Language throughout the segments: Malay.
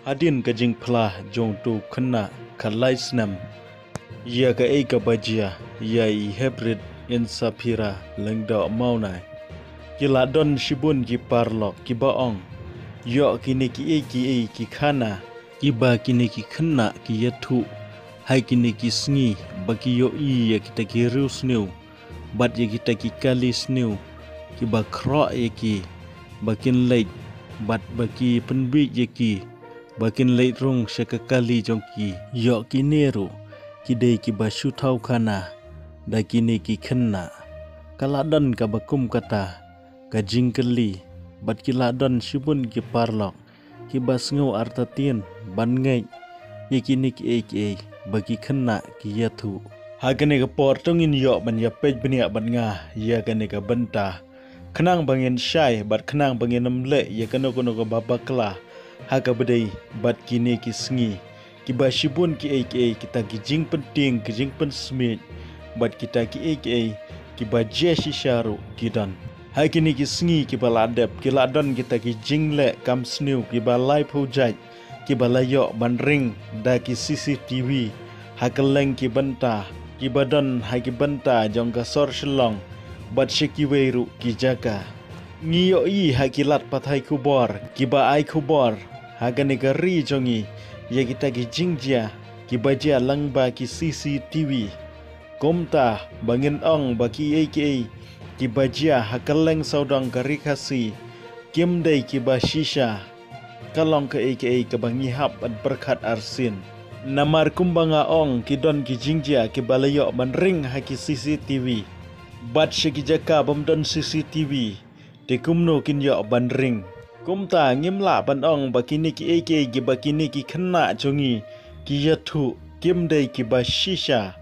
Hadin kajing pelah jong tu kena kalai senam. Ia ka ka bajia, ia I hybrid insapira lengda maunai. Kila don shibun ki parlok ki baong. Yo kini ki kana, kiba kini ki kena ki yatu. Hai kini ki sngi baki yo ya kita ki rius new. Bat ya kita ki kalis new. Kiba krok ya ki bakin late bat baki penbik ya ki. Bakin late rung syakakali jongki yok kineru kidai ki basu tau kana da kini ki kena kaladan ka bakum kata ka jingkeli bat kiladon shibun ki parlok ki basngau artatin ban ngai ye kini ki bagi kena ki yatu hagane ka portongin yok ban ya pej benia ban nga ya gane ka benta kenang bangin syai bat kenang bangin nemle ya kano ka babakla Haka bedai bat kini ki sengi ki basibun ki kita ki jing penting ki jing pen smit bat kita ki ki baje shisharu kidan hai kini ki sengi ki baladep ki ladon kita ki jingle kam sniu ki balai pujaj ki balayo ban ring da ki CCTV hakeleng ki benta ki badan hai ki benta jong ka sor shlong bat shiki weiru ki jaga ngiyo I hakilat pathai kubor kiba ai kubor haga negari jongi ya kita ki jingjia ki baja langba ki CCTV komta bangin ong baki ki baja hakaleng saudang karikasi kim dai ki ba shisha kalong ke ke bangi hap at berkat arsin namar kumbanga ong ki don ki jingjia ki balayo ban ring haki CCTV bat shiki jaka bamdon CCTV Di kumno kin yo ban ring. Kumta ngimla ban ong bakini ki bakini ki kena jongi ki yatu kim dai ki ba shisha.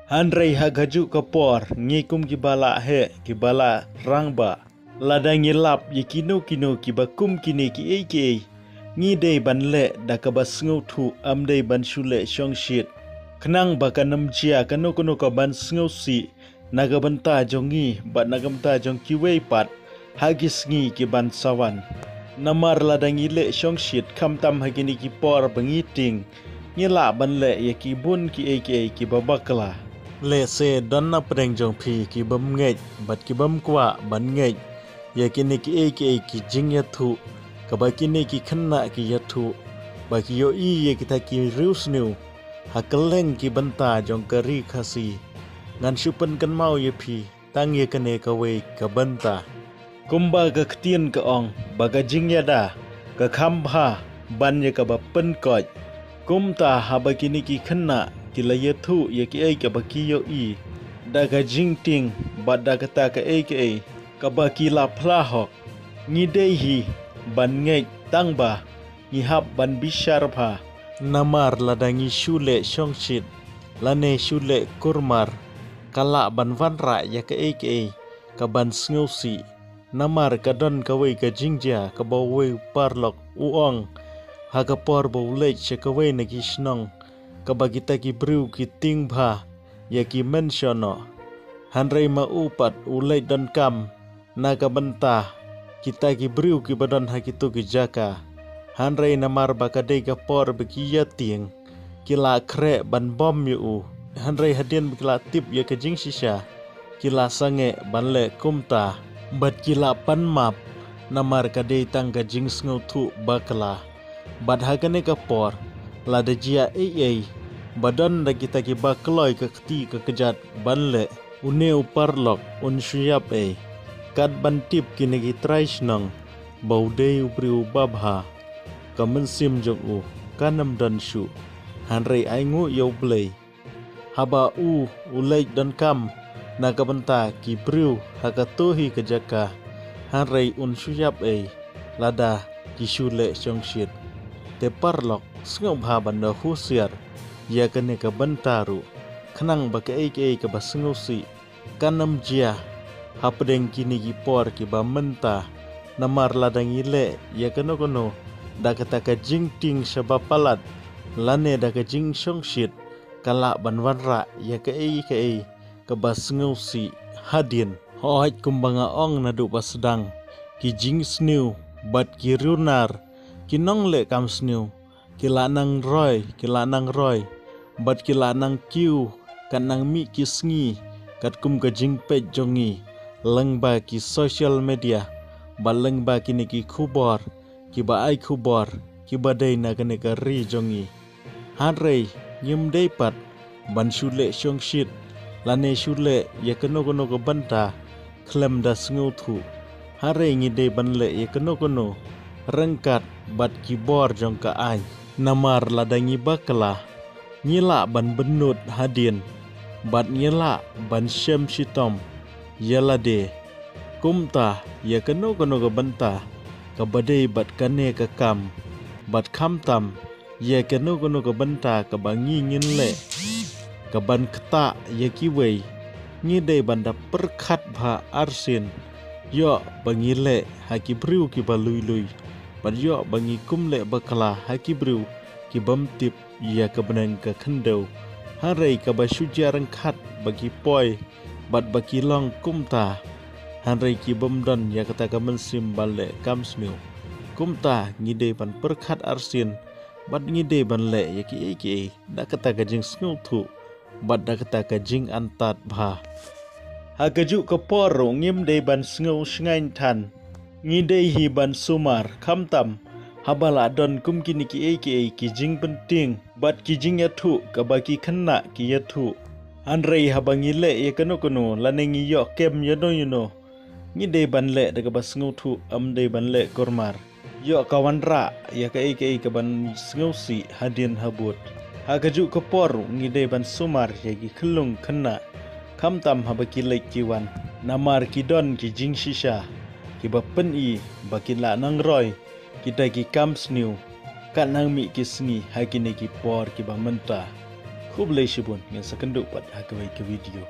Handrei hagaju kapor ngikum ki bala he ki bala rangba. Ladang ngilap ye kino ki bakum kini ki ngi dai ban le da ka basngau thu am dai ban shule shong shit. Kenang baka namjia kano ka ban sngau si naga banta jongi bat naga banta jong ki wei pat. Hagis ngi ki ban sawan namar ladang ile shong shit kam tam hagini ki por bengiting ngila ban le ye ki bun ki ki babakla le se don na preng jong phi ki bam ngej bat ki bam kwa ban ngej ye kini ki ki jing ya thu ka ba kini ki khanna ki ya thu ba ki yo ye kita ki rius new hakeleng ki banta jong kari khasi ngan supen kan mau ye phi tang ye kane ka we ka banta Kumba ka ketien ka ong, baga jingya da, ka kambha, banya ka bapen koj. Kumta haba kini ki kena, kila yetu ya ki ka baki yo da ka jing ting, bad da kata ka ka baki la plahok. Ngidehi, ban ngek tangba, ngihap ban bishar pa. Namar ladangi shule shongshit, lane shule kurmar, kala ban vanra ya ka ban sngusi. Namar kadon kawai ka jingja ka bawai parlok uong haga por bawlek se kawai na kisnong ka bagita ki briu ki tingba ya ki mensyono hanrei ma upat ulek don kam naga benta kita ki briu ki badon hakitu ki jaka hanrei namar bakadei ka por beki yating kila kre ban bom yu hanrei hadian bikila tip ya ka jing shisha kila sange banle kumta Bat kila pan map namar kadai tangga jing ngau thu bakla bad hagane ka por lada jia badan da kita ki bakloi ka kti ka kejat banle uneu parlok un syap kad ban tip kini ki traisnong baudei upriu babha ka mensim jong kanam dan shu hanrei aingu yo blei haba ulai dan kam naga benta ki briu hakatuhi kejaka hanrei un syap lada ki shule shongshit te parlok sngau bha banda husiar ya kene ka bentaru khnang baka ka basngau si kanam jia hapdeng kini ki por ki ba menta namar ladang ile ya kono da kata ka jingting sabapalat lane da ka jing shongshit kala banwanra ya ka kabasngau si hadin hohaj kumbanga ong nadu pasdang ki jing sniu bat ki runar ki nongle kam sniu kila nang roy, bat kila nang kiu, kan nang mi kisngi, kat kum gajing pej jongi, leng ba ki social media, ba leng ba kini ki khubor, ki ba ai khubor, ki ba dei na kene ka ri jongi. Han rei nyim dei pat, ban shule shong shit, lane shule ya keno ko banta, klem da sngu thu. Han rei ngi dei ban le ya keno rengkat bat ki bor jong ka ai. Namar ladangi bakala, nyila ban benut hadin, bat nyila ban shem shitom, yala de, kumta ya keno ke banta, ka badai bat kane ka kam, bat kam tam, ya keno ke banta ka bangi ngin le, ka ban keta ya kiwei, ngide banda perkat bha arsin, yo bangi le haki briu ki balui-lui. Bat yo bangi kumle bakala haki bru ki bamtip ya kebenang ke kendau. Harai ka basuja rengkat bagi poi bat bagi long kumta. Harai ki bamdon ya kata ka mensim bale kamsmiu. Kumta ngide ban perkat arsin bat ngide ban le ya ki da kata ka jing sngutu bat da kata ka jing antat bha. Hagaju ka poro ngim de ban sngu sngain tan. Ngidei hi ban sumar kamtam habala don kum kini ki jing penting bat ki jing yathu ka baki khanna ki yathu anrei habangi le ye kano lanengi yo kem yano ngidei ban le daga basngu thu amdei ban le kormar yo kawanra ya ka ka ban sngusi hadin habut hagaju ka poru ngidei ban sumar ya ki khulung khanna kamtam habaki le kiwan namar ki don ki jing shisha ki bapen i bakin la nang roy kita ki kamsniu kan nang mi kisngi hakine ki por ki ba menta khub le shibun ngan sakanduk pat hakawai ke video